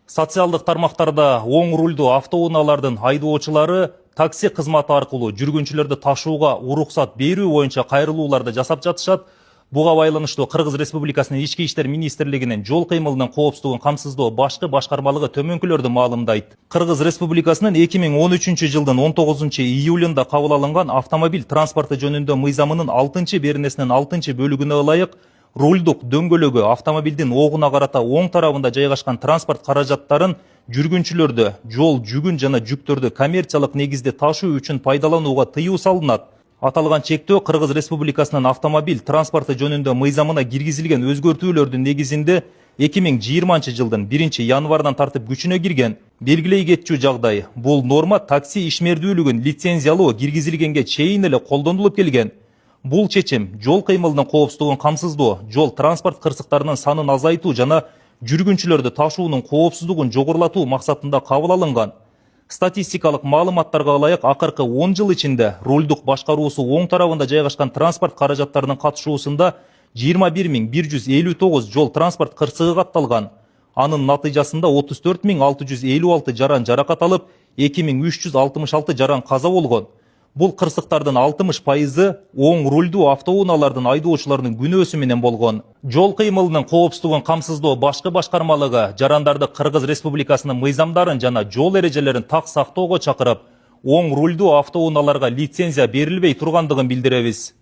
Социалдык тармактарда оң рульдуу автоунаалардын айдоочулары такси кызматы аркылуу жүргүнчүлөрдү ташууга уруксат берүү боюнча кайрылууларды жасап жатышат. Буга байланыштуу Кыргыз Республикасынын Ички иштер министрлигинин жол кыймылынын коопсуздугун камсыздоо башкы башкармалыгы төмөнкүлөрдү маалымдайт. Кыргыз Республикасынын 2013 жылдын 19 июлунда кабыл алынган автомобиль транспорты жөнүндө мыйзамынын 6-беренесинин 6-бөлүгүнө ылайык рульдук дөңгөлөгү автомобилдин огуна карата оң тарабында жайгашкан транспорт каражаттарын жүргүнчүлөрдү жол жүгүн жана жүктөрдү коммерциялык негизде ташуу үчүн пайдаланууга тыюу салынат. Аталган чектөө Кыргыз Республикасынын автомобиль транспорты жөнүндө мыйзамына киргизилген өзгөртүүлөрдүн негизинде 2020 жылдын 1 январынан тартып күчүнө кирген. Белгилей кетчү жагдай, бул норма такси ишмердүүлүгүн лицензиялоо киргизилгенге чейин эле колдонулуп келген. Бул чечим жол кыймылынын коопсуздугун камсыздоо, жол транспорт кырсыктарынын санын азайтуу жана жүргүнчүлөрдү ташуунун коопсуздугун жогорулатуу максатында кабыл алынган. Статистикалык маалыматтарга ылайык акыркы 10 жыл ичинде рульдук башкаруусу оң тарабында жайгашкан транспорт каражаттарынын катышуусунда 21659 жол транспорт кырсыгы катталган. Анын натыйжасында 34656 жаран жаракат алып, 2366 жаран каза болгон. Бул кырсыктардын 60% оң рульдуу автоунаалардын айдоочуларынын күнөөсү менен болгон. Жол кыймылынын коопсуздугун камсыздоо башкы башкармалыгы жарандарды Кыргыз Республикасынын мыйзамдарын жана жол эрежелерин так сактоого чакырып, оң рульдуу автоунааларга лицензия берилбей тургандыгын билдиребиз.